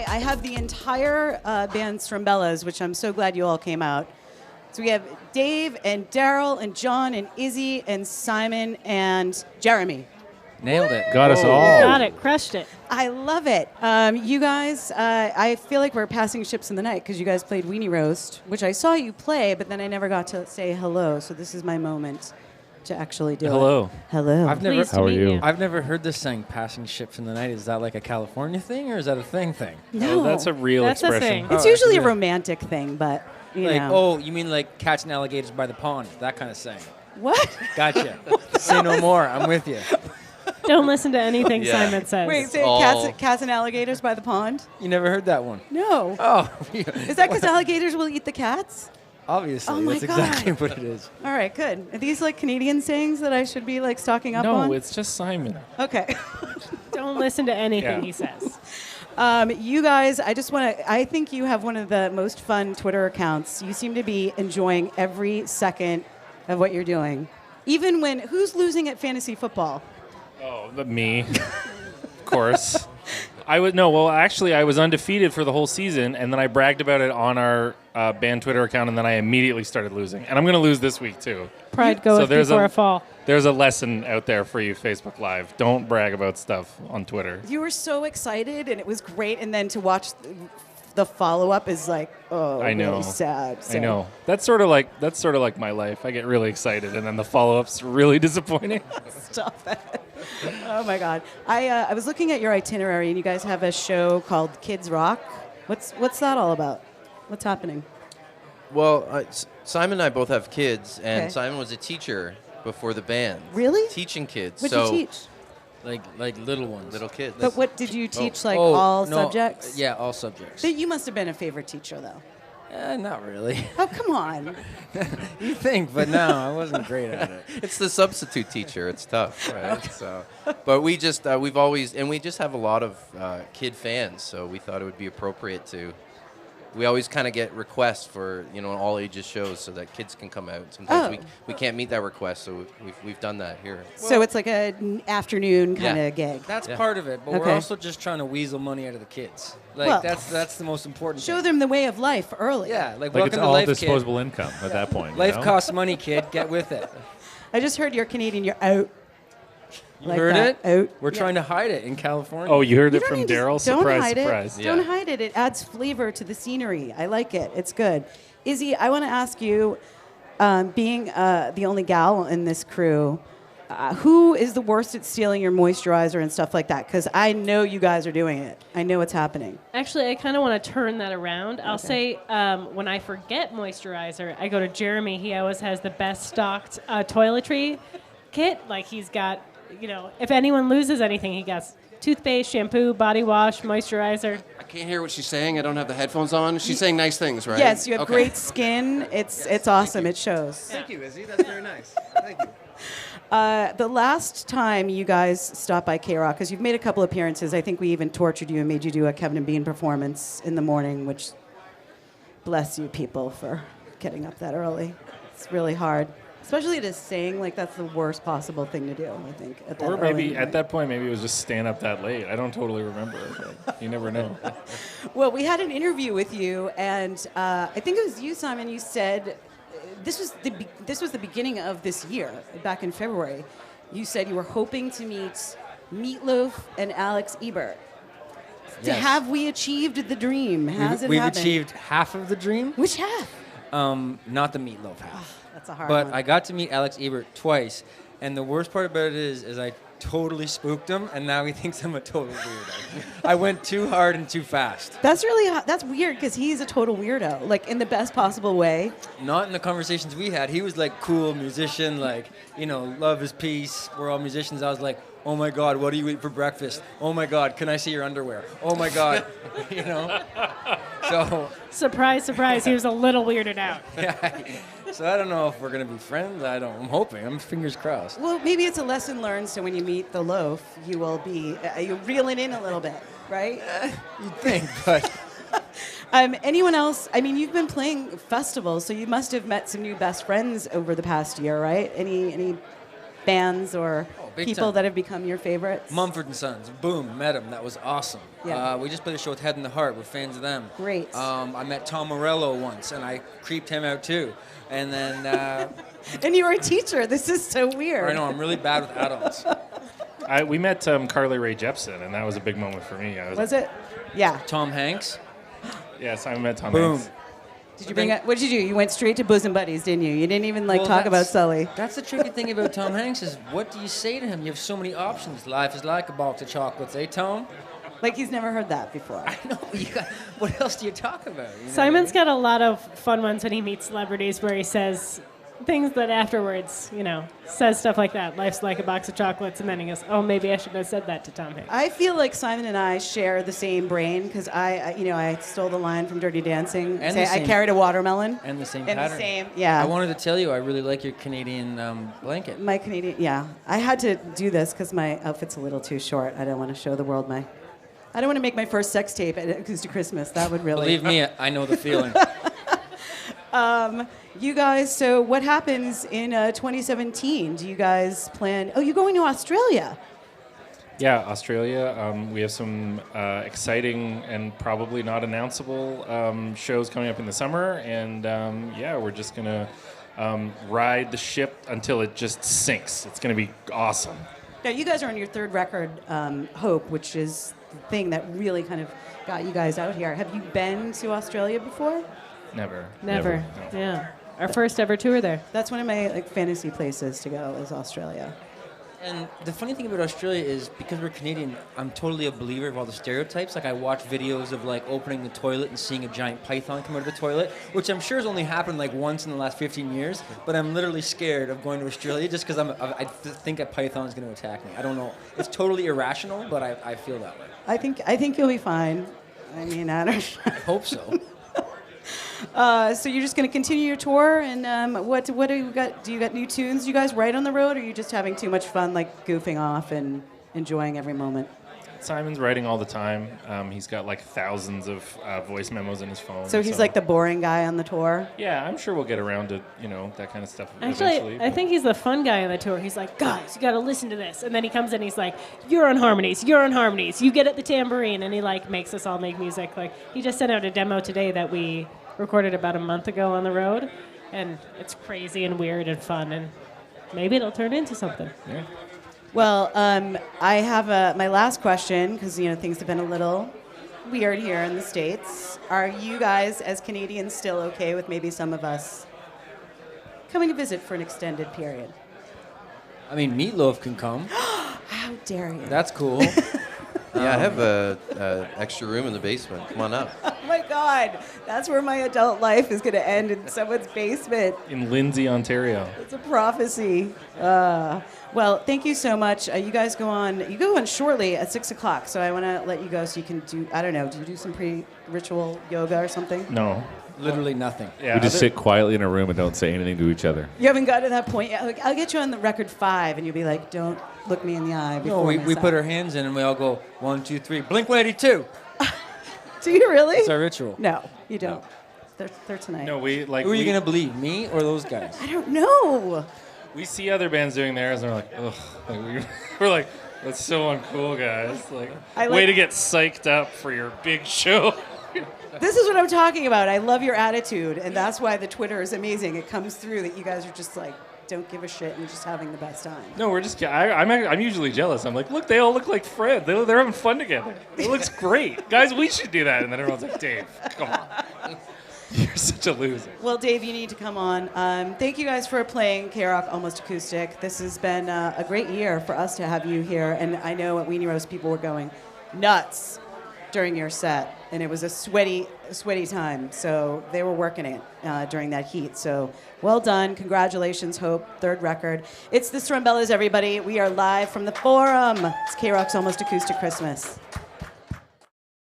I have the entire band Strumbellas, which I'm so glad you all came out. So we have Dave and Daryl and John and Izzy and Simon and Jeremy. Nailed it. Got us all. Got it. Crushed it. I love it. You guys, I feel like we're passing ships in the night because you guys played Weenie Roast, which I saw you play, but then I never got to say hello. So this is my moment to actually do Hello. it. Hello. Pleased to How are meet you? I've never heard this saying, passing ships in the night. Is that like a California thing, or is that a thing? No, Oh, that's a real That's a expression. thing. It's usually a romantic thing, but you Like, know. oh, you mean like cats and alligators by the pond? That kind of saying. What? Gotcha. Say no more. I'm with you. Don't listen to anything Yeah. Simon says. Wait, say all- cats and alligators by the pond? You never heard that one? No. Oh, Is that because alligators will eat the cats? obviously. Oh my that's exactly God. what it is. All right, good. Are these like Canadian sayings that I should be like stocking up on? No, it's just Simon. Okay. Don't listen to anything Yeah. he says. You guys, I think you have one of the most fun Twitter accounts. You seem to be enjoying every second of what you're doing. Even when, who's losing at fantasy football? Oh, me. Of course. I was undefeated for the whole season, and then I bragged about it on our band Twitter account, and then I immediately started losing. And I'm going to lose this week, too. Pride goeth before a fall. There's a lesson out there for you, Facebook Live. Don't brag about stuff on Twitter. You were so excited, and it was great, and then to watch the follow-up is like, oh, I know. really sad. So. I know. That's sort of like my life. I get really excited, and then the follow-up's really disappointing. Stop it. Oh, my God. I was looking at your itinerary, and you guys have a show called Kids Rock. What's that all about? What's happening? Well, Simon and I both have kids, and Okay. Simon was a teacher before the band. Really? Teaching kids. What'd so you teach? Like little ones. Little kids. But what did you teach, like Oh, all no, subjects? Yeah, all subjects. But you must have been a favorite teacher, though. Not really. Oh, come on. You think, but no, I wasn't great at it. It's the substitute teacher. It's tough, right? So, but we just we just have a lot of kid fans, so we thought it would be appropriate to. We always kind of get requests for all ages shows so that kids can come out. Sometimes we can't meet that request, so we've done that here. So it's like an afternoon kind Yeah. of gig. That's Yeah. part of it, but Okay. we're also just trying to weasel money out of the kids. Like Well, that's the most important. Show thing. them the way of life early. Yeah, Like like welcome it's to all life, disposable income at that point. kid. Life you know? costs money, kid. Get with it. I just heard you're Canadian. You're out. You Like heard that. it? Out. We're Yeah. trying to hide it in California. Oh, you heard You it don't from need to- Daryl? Don't Surprise, hide surprise. it. Yeah. Don't hide it. It adds flavor to the scenery. I like it. It's good. Izzy, I want to ask you, being the only gal in this crew, who is the worst at stealing your moisturizer and stuff like that? Because I know you guys are doing it. I know it's happening. Actually, I kind of want to turn that around. I'll say when I forget moisturizer, I go to Jeremy. He always has the best stocked toiletry kit. Like he's got, if anyone loses anything, he got toothpaste, shampoo, body wash, moisturizer. I can't hear what she's saying. I don't have the headphones on. She's saying nice things, right? Yes, you have Okay. great skin. It's awesome. It shows. Thank you, Izzy. That's very nice. Thank you. The last time you guys stopped by KROQ, because you've made a couple appearances, I think we even tortured you and made you do a Kevin and Bean performance in the morning, which bless you people for getting up that early. It's really hard. Especially to sing, like that's the worst possible thing to do, I think. At that Or early maybe in the at that point, maybe it was just staying up that late. I don't totally remember. But you never know. Well, we had an interview with you, and I think it was you, Simon. You said this was the beginning of this year, back in February. You said you were hoping to meet Meatloaf and Alex Ebert. Yes. Have we achieved the dream? Has it We've happened? achieved half of the dream. Which half? Not the meatloaf half. That's a hard But one. I got to meet Alex Ebert twice, and the worst part about it is I totally spooked him, and now he thinks I'm a total weirdo. I went too hard and too fast. That's weird because he's a total weirdo, like in the best possible way. Not in the conversations we had. He was like cool musician, like, love is peace. We're all musicians. I was like, oh my God, what do you eat for breakfast? Oh my God, can I see your underwear? Oh my God, So, Surprise, surprise. He was a little weirded out. so I don't know if we're gonna be friends. I'm hoping. I'm fingers crossed. Well, maybe it's a lesson learned, so when you meet the loaf, you will be you reel it in a little bit, right? You'd think, but Anyone else? I mean, you've been playing festivals, so you must have met some new best friends over the past year, right? Any bands or people time. that have become your favorites? Mumford & Sons. Boom, met him. That was awesome. Yeah. We just played a show with Head in the Heart. We're fans of them. Great. I met Tom Morello once, and I creeped him out too. And then, And you were a teacher. This is so weird. I know, I'm really bad with adults. We met Carly Rae Jepsen, and that was a big moment for me. Was it? Yeah. Tom Hanks. Yes, I met Tom Boom. Hanks. Did you bring up? What did you do? You went straight to bosom buddies, didn't you? You didn't even Well, talk about that's- Sully. That's the tricky thing about Tom Hanks is what do you say to him? You have so many options. Life is like a box of chocolates, eh, Tom? Like he's never heard that before. I know. What else do you talk about? You know Simon's what I mean? got a lot of fun ones when he meets celebrities where he says things that afterwards, says stuff like that. Life's like a box of chocolates, and then he goes, "Oh, maybe I should have said that to Tom Hanks." I feel like Simon and I share the same brain because I stole the line from Dirty Dancing. And Say, the I same- carried a watermelon. And the same And the pattern. same, yeah. I wanted to tell you I really like your Canadian blanket. My Canadian, yeah. I had to do this because my outfit's a little too short. I don't want to show the world I don't want to make my first sex tape at Acoustic Christmas. That would really. Believe me, I know the feeling. You guys, so what happens in 2017? Do you guys plan? Oh, you're going to Australia. Yeah, Australia. We have some exciting and probably not announceable shows coming up in the summer, and we're just gonna ride the ship until it just sinks. It's gonna be awesome. Now, you guys are on your third record, Hope, which is the thing that really kind of got you guys out here. Have you been to Australia before? Never. Never. No. Yeah. Our first ever tour there. That's one of my fantasy places to go is Australia. And the funny thing about Australia is because we're Canadian, I'm totally a believer of all the stereotypes. Like I watch videos of like opening the toilet and seeing a giant python come out of the toilet, which I'm sure has only happened like once in the last 15 years. But I'm literally scared of going to Australia just because I think a python is going to attack me. I don't know. It's totally irrational, but I feel that way. I think you'll be fine. I mean, I don't. I hope so. So you're just going to continue your tour, and what do you got? Do you got new tunes? Do you guys write on the road, or are you just having too much fun, like goofing off and enjoying every moment? Simon's writing all the time. He's got like thousands of voice memos in his phone. So he's like the boring guy on the tour. Yeah, I'm sure we'll get around to that kind of stuff eventually. Actually, I think he's the fun guy on the tour. He's like, guys, you got to listen to this. And then he comes in, he's like, you're on harmonies. You get at the tambourine. And he like makes us all make music. Like he just sent out a demo today that we recorded about a month ago on the road. And it's crazy and weird and fun. And maybe it'll turn into something. Yeah. Well, I have my last question because things have been a little weird here in the States. Are you guys, as Canadians, still okay with maybe some of us coming to visit for an extended period? I mean, Meatloaf can come. How dare you? That's cool. Yeah, I have a extra room in the basement. Come on up. Oh my God, that's where my adult life is going to end, in someone's basement. In Lindsay, Ontario. It's a prophecy. Well, thank you so much. You guys go on shortly at 6 o'clock, so I want to let you go so you can do you do some pre-ritual yoga or something? No. Literally nothing. Yeah, We just sit quietly in a room and don't say anything to each other. You haven't got to that point yet? Like, I'll get you on the record 5, and you'll be like, don't look me in the eye No, before we put our hands in and we all go 1, 2, 3. Blink 182. Do you really? It's our ritual. No, you don't. They're tonight. No, we like. Who are you we- gonna believe, me or those guys? I don't know. We see other bands doing theirs, and we're like, ugh. We're like, that's so uncool, guys. Like, I way like- to get psyched up for your big show. This is what I'm talking about. I love your attitude, and that's why the Twitter is amazing. It comes through that you guys are just like, don't give a shit and just having the best time. No, we're just. I'm usually jealous. I'm like, look, they all look like friends. They're having fun together. It looks great, guys. We should do that. And then everyone's like, Dave, come on. You're such a loser. Well, Dave, you need to come on. Thank you guys for playing KROQ Almost Acoustic. This has been a great year for us to have you here, and I know at Weenie Roast people were going nuts during your set, and it was a sweaty time. So they were working it during that heat. So well done. Congratulations, Hope. Third record. It's the Strumbellas, everybody. We are live from the Forum. It's KROQ's Almost Acoustic Christmas.